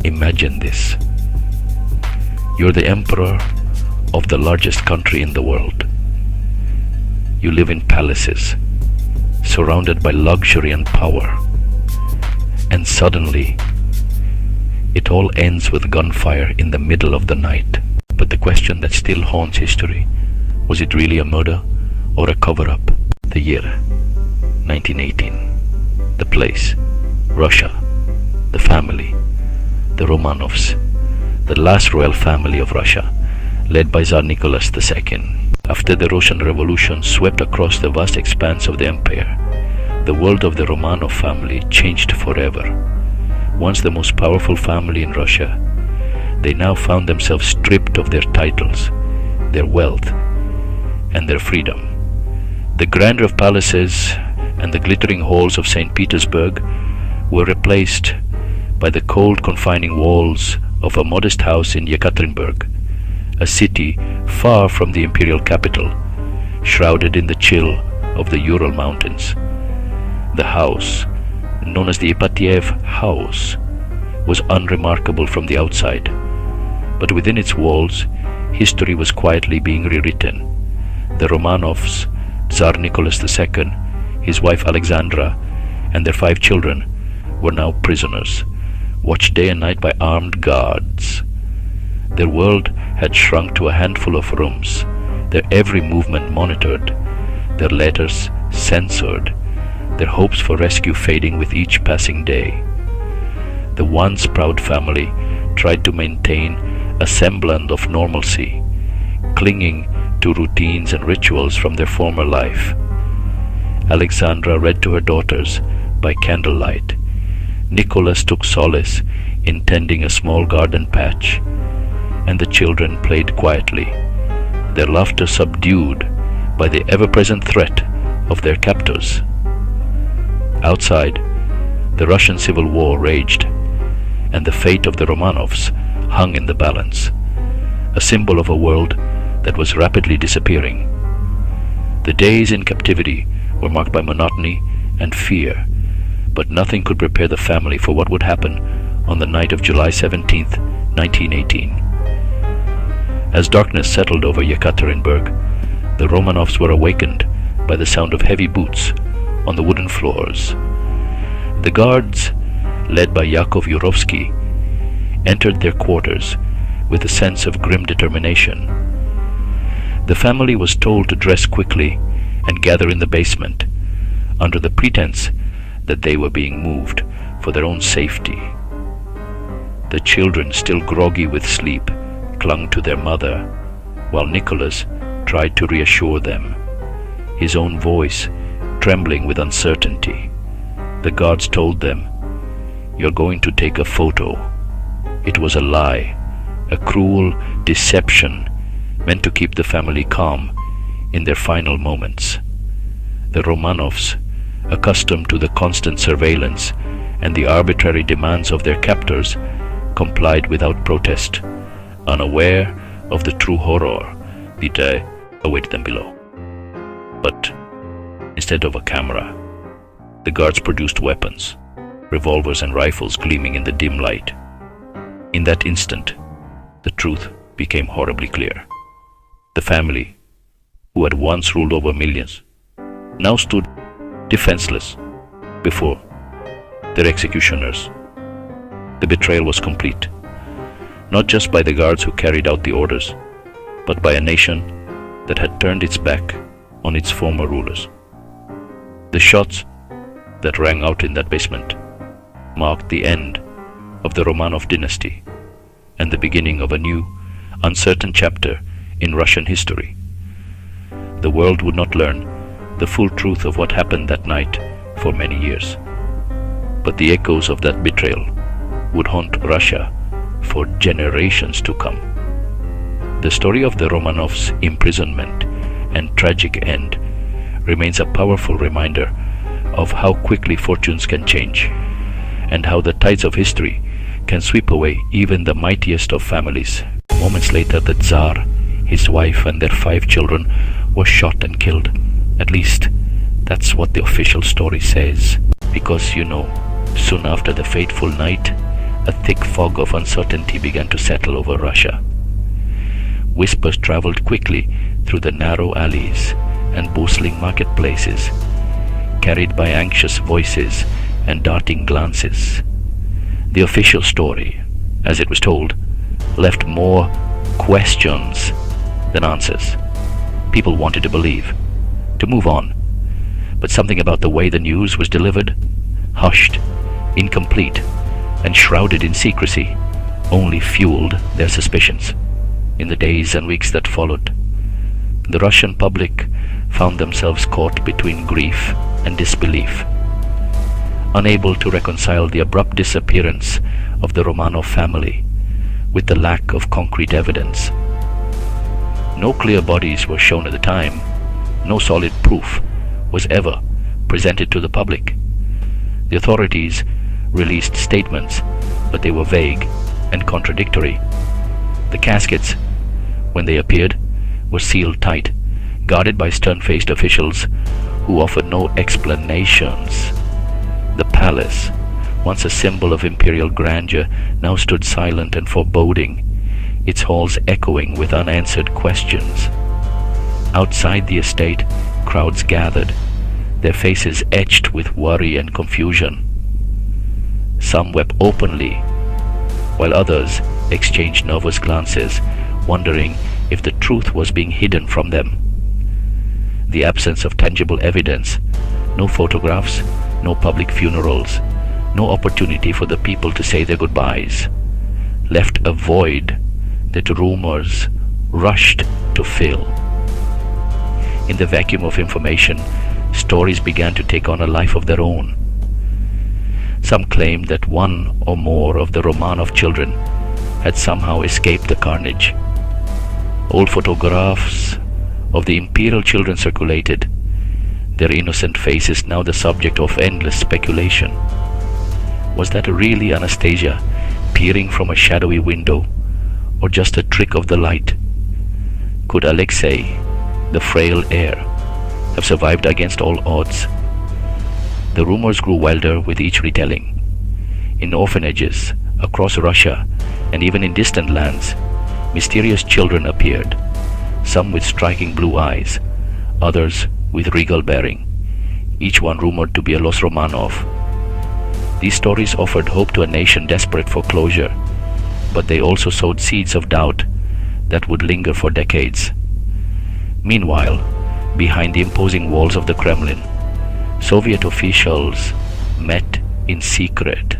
Imagine this. You're the emperor of the largest country in the world. You live in palaces, surrounded by luxury and power. And suddenly, it all ends with gunfire in the middle of the night. But the question that still haunts history, was it really a murder or a cover-up? The year, 1918. The place, Russia. The family, the Romanovs, the last royal family of Russia, led by Tsar Nicholas II. After the Russian Revolution swept across the vast expanse of the empire, the world of the Romanov family changed forever. Once the most powerful family in Russia, they now found themselves stripped of their titles, their wealth, and their freedom. The grandeur of palaces and the glittering halls of St. Petersburg were replaced by the cold, confining walls of a modest house in Yekaterinburg, a city far from the imperial capital, shrouded in the chill of the Ural Mountains. The house, known as the Ipatiev House, was unremarkable from the outside, but within its walls, history was quietly being rewritten. The Romanovs, Tsar Nicholas II, his wife Alexandra, and their 5 children were now prisoners, watched day and night by armed guards. Their world had shrunk to a handful of rooms, their every movement monitored, their letters censored, their hopes for rescue fading with each passing day. The once proud family tried to maintain a semblance of normalcy, clinging to routines and rituals from their former life. Alexandra read to her daughters by candlelight. Nicholas took solace in tending a small garden patch, and the children played quietly, their laughter subdued by the ever-present threat of their captors. Outside, the Russian Civil War raged, and the fate of the Romanovs hung in the balance, a symbol of a world that was rapidly disappearing. The days in captivity were marked by monotony and fear, but nothing could prepare the family for what would happen on the night of July 17th, 1918. As darkness settled over Yekaterinburg, the Romanovs were awakened by the sound of heavy boots on the wooden floors. The guards, led by Yakov Yurovsky, entered their quarters with a sense of grim determination. The family was told to dress quickly and gather in the basement, under the pretense that they were being moved for their own safety. The children, still groggy with sleep, clung to their mother, while Nicholas tried to reassure them, his own voice trembling with uncertainty. The guards told them, "You're going to take a photo." It was a lie, a cruel deception meant to keep the family calm in their final moments. The Romanovs, accustomed to the constant surveillance and the arbitrary demands of their captors, complied without protest, unaware of the true horror that awaited them below. But instead of a camera, the guards produced weapons, revolvers and rifles gleaming in the dim light. In that instant, the truth became horribly clear. The family, who had once ruled over millions, now stood defenseless before their executioners. The betrayal was complete, not just by the guards who carried out the orders, but by a nation that had turned its back on its former rulers. The shots that rang out in that basement marked the end of the Romanov dynasty and the beginning of a new, uncertain chapter in Russian history. The world would not learn the full truth of what happened that night for many years, but the echoes of that betrayal would haunt Russia for generations to come. The story of the Romanovs' imprisonment and tragic end remains a powerful reminder of how quickly fortunes can change, and how the tides of history can sweep away even the mightiest of families. Moments later, the Tsar, his wife and their 5 children were shot and killed. At least, that's what the official story says. Because, soon after the fateful night, a thick fog of uncertainty began to settle over Russia. Whispers traveled quickly through the narrow alleys and bustling marketplaces, carried by anxious voices and darting glances. The official story, as it was told, left more questions than answers. People wanted to believe, to move on, but something about the way the news was delivered, hushed, incomplete, and shrouded in secrecy, only fueled their suspicions. In the days and weeks that followed, the Russian public found themselves caught between grief and disbelief, unable to reconcile the abrupt disappearance of the Romanov family with the lack of concrete evidence. No clear bodies were shown at the time. No solid proof was ever presented to the public. The authorities released statements, but they were vague and contradictory. The caskets, when they appeared, were sealed tight, guarded by stern-faced officials who offered no explanations. The palace, once a symbol of imperial grandeur, now stood silent and foreboding, its halls echoing with unanswered questions. Outside the estate, crowds gathered, their faces etched with worry and confusion. Some wept openly, while others exchanged nervous glances, wondering if the truth was being hidden from them. The absence of tangible evidence, no photographs, no public funerals, no opportunity for the people to say their goodbyes, left a void that rumors rushed to fill. In the vacuum of information, stories began to take on a life of their own. Some claimed that one or more of the Romanov children had somehow escaped the carnage. Old photographs of the imperial children circulated, their innocent faces now the subject of endless speculation. Was that really Anastasia peering from a shadowy window, or just a trick of the light? Could Alexei, the frail heir, have survived against all odds? The rumors grew wilder with each retelling. In orphanages, across Russia, and even in distant lands, mysterious children appeared, some with striking blue eyes, others with regal bearing, each one rumored to be a Los Romanov. These stories offered hope to a nation desperate for closure, but they also sowed seeds of doubt that would linger for decades. Meanwhile, behind the imposing walls of the Kremlin, Soviet officials met in secret,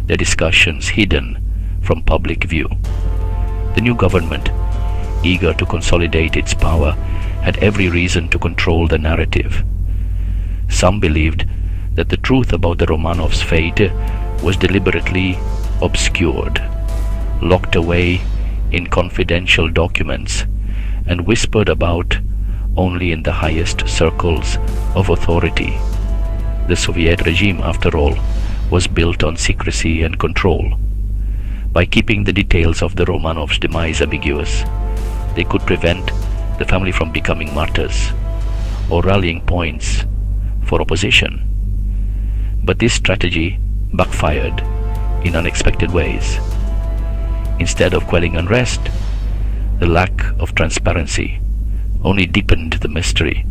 their discussions hidden from public view. The new government, eager to consolidate its power, had every reason to control the narrative. Some believed that the truth about the Romanovs' fate was deliberately obscured, locked away in confidential documents, and whispered about only in the highest circles of authority. The Soviet regime, after all, was built on secrecy and control. By keeping the details of the Romanovs' demise ambiguous, they could prevent the family from becoming martyrs or rallying points for opposition. But this strategy backfired in unexpected ways. Instead of quelling unrest, the lack of transparency only deepened the mystery,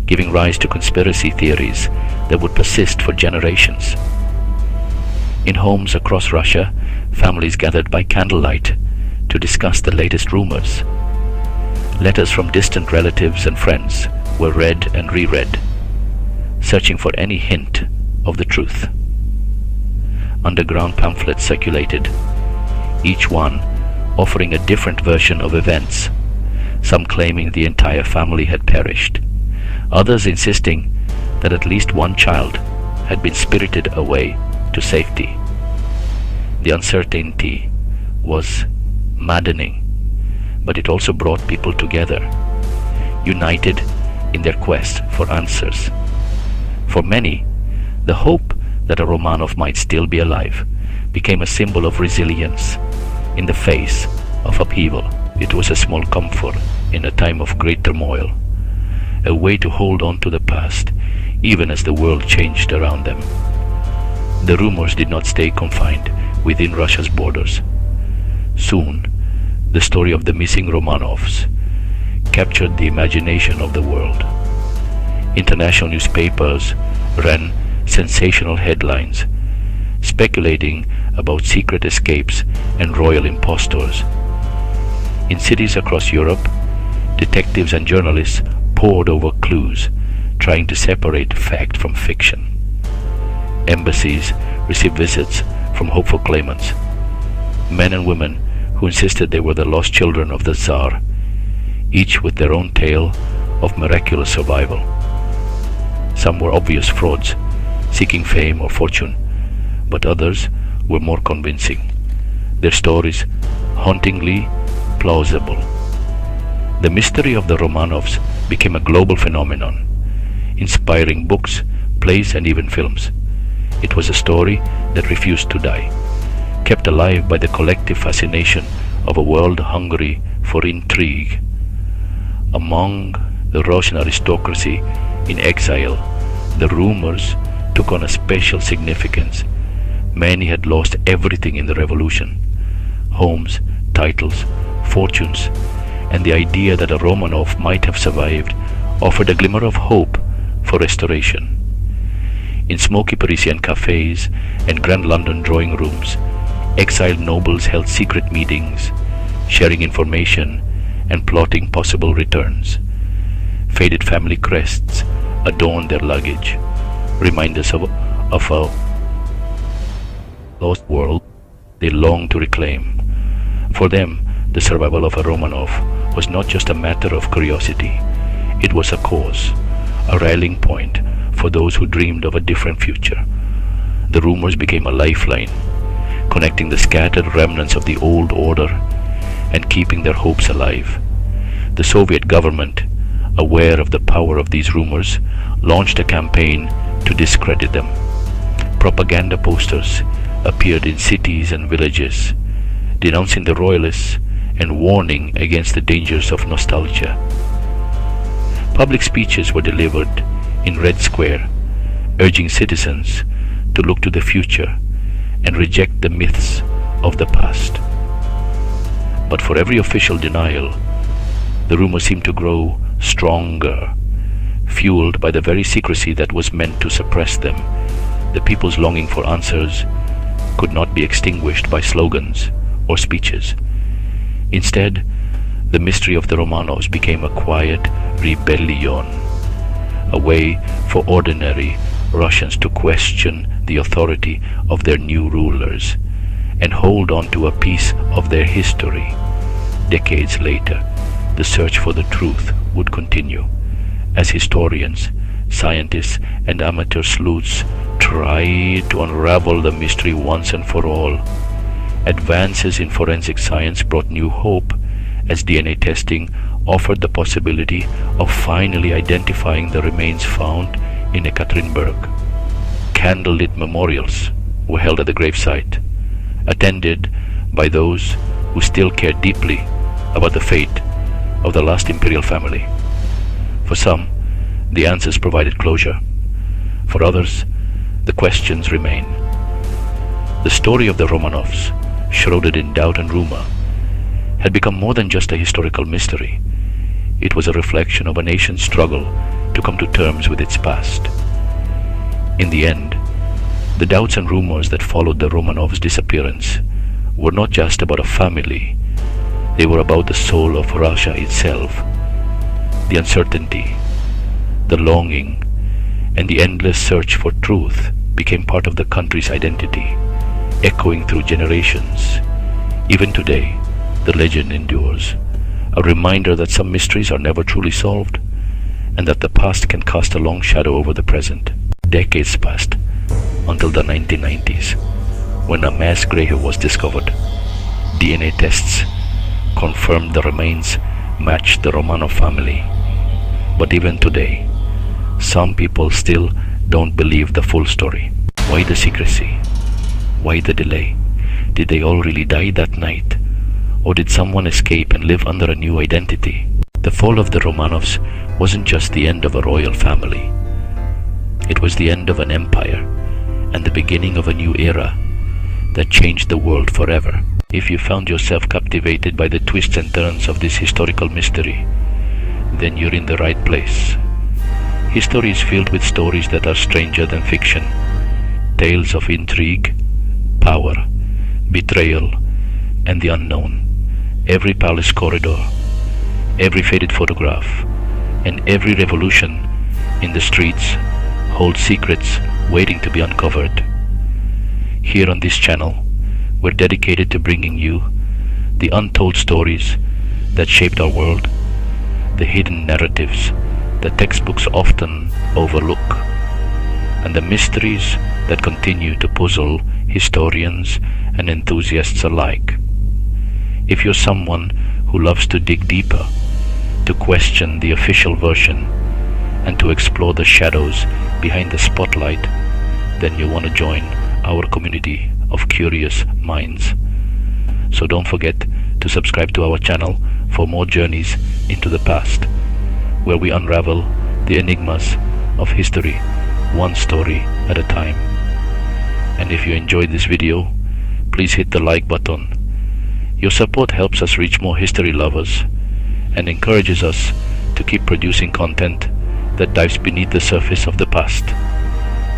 giving rise to conspiracy theories that would persist for generations. In homes across Russia, families gathered by candlelight to discuss the latest rumors. Letters from distant relatives and friends were read and reread, searching for any hint of the truth. Underground pamphlets circulated, each one offering a different version of events, some claiming the entire family had perished, others insisting that at least one child had been spirited away to safety. The uncertainty was maddening, but it also brought people together, united in their quest for answers. For many, the hope that a Romanov might still be alive became a symbol of resilience in the face of upheaval. It was a small comfort in a time of great turmoil, a way to hold on to the past even as the world changed around them. The rumors did not stay confined within Russia's borders. Soon, the story of the missing Romanovs captured the imagination of the world. International newspapers ran sensational headlines speculating about secret escapes and royal impostors. In cities across Europe, detectives and journalists pored over clues, trying to separate fact from fiction. Embassies received visits from hopeful claimants, men and women who insisted they were the lost children of the Tsar, each with their own tale of miraculous survival. Some were obvious frauds, seeking fame or fortune, but others were more convincing, their stories hauntingly plausible. The mystery of the Romanovs became a global phenomenon, inspiring books, plays, and even films. It was a story that refused to die, kept alive by the collective fascination of a world hungry for intrigue. Among the Russian aristocracy in exile, the rumors took on a special significance. Many had lost everything in the revolution: homes, titles, fortunes, and the idea that a Romanov might have survived offered a glimmer of hope for restoration. In smoky Parisian cafes and grand London drawing rooms, exiled nobles held secret meetings, sharing information and plotting possible returns. Faded family crests adorned their luggage, reminders of a lost world they longed to reclaim. For them, the survival of a Romanov was not just a matter of curiosity. It was a cause, a rallying point for those who dreamed of a different future. The rumors became a lifeline, connecting the scattered remnants of the old order and keeping their hopes alive. The Soviet government, aware of the power of these rumors, launched a campaign to discredit them. Propaganda posters appeared in cities and villages, denouncing the royalists and warning against the dangers of nostalgia. Public speeches were delivered in Red Square, urging citizens to look to the future and reject the myths of the past. But for every official denial, the rumors seemed to grow stronger, fueled by the very secrecy that was meant to suppress them. The people's longing for answers could not be extinguished by slogans or speeches. Instead, the mystery of the Romanovs became a quiet rebellion, a way for ordinary Russians to question the authority of their new rulers and hold on to a piece of their history. Decades later, the search for the truth would continue as historians, scientists, and amateur sleuths tried to unravel the mystery once and for all. Advances in forensic science brought new hope as DNA testing offered the possibility of finally identifying the remains found in Ekaterinburg. Candlelit memorials were held at the gravesite, attended by those who still cared deeply about the fate of the last imperial family. For some, the answers provided closure. For others, the questions remain. The story of the Romanovs, shrouded in doubt and rumor, had become more than just a historical mystery. It was a reflection of a nation's struggle to come to terms with its past. In the end, the doubts and rumors that followed the Romanovs' disappearance were not just about a family. They were about the soul of Russia itself. The uncertainty, the longing, and the endless search for truth became part of the country's identity, echoing through generations. Even today, the legend endures, a reminder that some mysteries are never truly solved, and that the past can cast a long shadow over the present. Decades passed until the 1990s, when a mass grave was discovered. DNA tests confirmed the remains matched the Romanov family. But even today, some people still don't believe the full story. Why the secrecy? Why the delay? Did they all really die that night? Or did someone escape and live under a new identity? The fall of the Romanovs wasn't just the end of a royal family. It was the end of an empire and the beginning of a new era. that changed the world forever. If you found yourself captivated by the twists and turns of this historical mystery, then you're in the right place. History is filled with stories that are stranger than fiction. Tales of intrigue, power, betrayal, and the unknown. Every palace corridor, every faded photograph, and every revolution in the streets holds secrets waiting to be uncovered. Here on this channel, we're dedicated to bringing you the untold stories that shaped our world, the hidden narratives that textbooks often overlook, and the mysteries that continue to puzzle historians and enthusiasts alike. If you're someone who loves to dig deeper, to question the official version, and to explore the shadows behind the spotlight, then you want to join our community of curious minds. So don't forget to subscribe to our channel for more journeys into the past, where we unravel the enigmas of history, one story at a time. And if you enjoyed this video, please hit the like button. Your support helps us reach more history lovers and encourages us to keep producing content that dives beneath the surface of the past.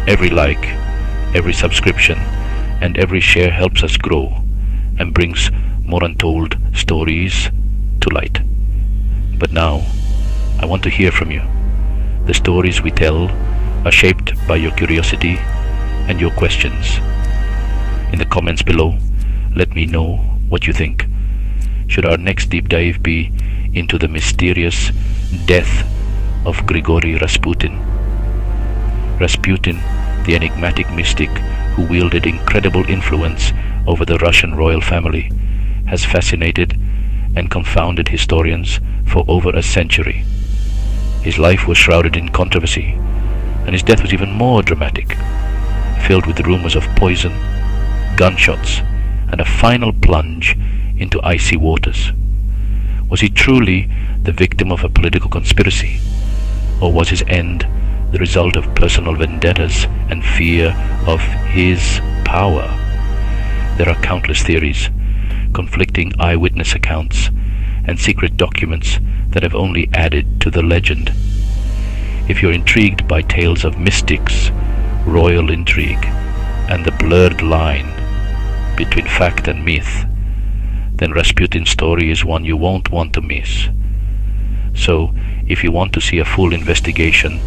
Every like, every subscription, and every share helps us grow and brings more untold stories to light. But now, I want to hear from you. The stories we tell are shaped by your curiosity and your questions. In the comments below, let me know what you think. Should our next deep dive be into the mysterious death of Grigory Rasputin? Rasputin, the enigmatic mystic who wielded incredible influence over the Russian royal family, has fascinated and confounded historians for over a century. His life was shrouded in controversy, and his death was even more dramatic, filled with rumors of poison, gunshots, and a final plunge into icy waters. Was he truly the victim of a political conspiracy, or was his end the result of personal vendettas and fear of his power? There are countless theories, conflicting eyewitness accounts, and secret documents that have only added to the legend. If you're intrigued by tales of mystics, royal intrigue, and the blurred line between fact and myth, then Rasputin's story is one you won't want to miss. So, if you want to see a full investigation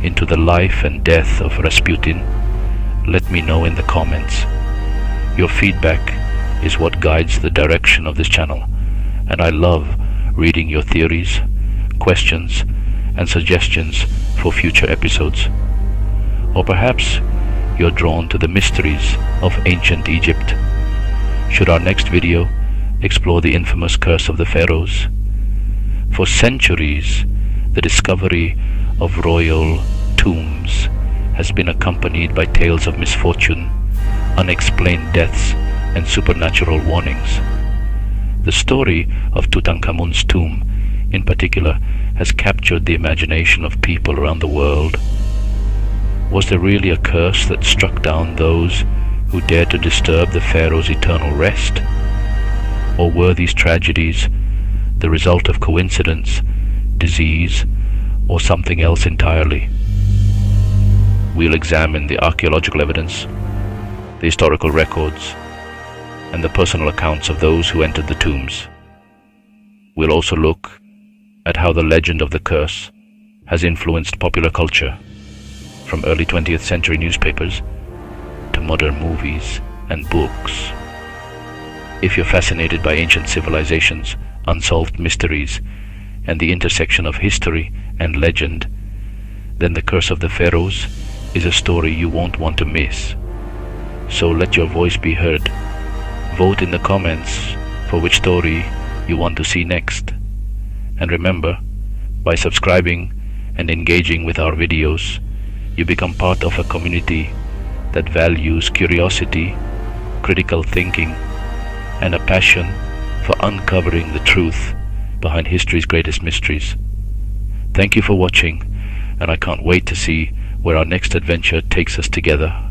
into the life and death of Rasputin, let me know in the comments. Your feedback is what guides the direction of this channel, and I love reading your theories, questions, and suggestions for future episodes. Or perhaps you're drawn to the mysteries of ancient Egypt. Should our next video explore the infamous curse of the pharaohs? For centuries, the discovery of royal tombs has been accompanied by tales of misfortune, unexplained deaths, and supernatural warnings. The story of Tutankhamun's tomb, in particular, has captured the imagination of people around the world. Was there really a curse that struck down those who dared to disturb the pharaoh's eternal rest? Or were these tragedies the result of coincidence, disease, or something else entirely? We'll examine the archaeological evidence, the historical records, and the personal accounts of those who entered the tombs. We'll also look at how the legend of the curse has influenced popular culture, from early 20th century newspapers to modern movies and books. If you're fascinated by ancient civilizations, unsolved mysteries, and the intersection of history and legend, then the Curse of the Pharaohs is a story you won't want to miss. So let your voice be heard. Vote in the comments for which story you want to see next. And remember, by subscribing and engaging with our videos, you become part of a community that values curiosity, critical thinking, and a passion for uncovering the truth behind history's greatest mysteries. Thank you for watching, and I can't wait to see where our next adventure takes us together.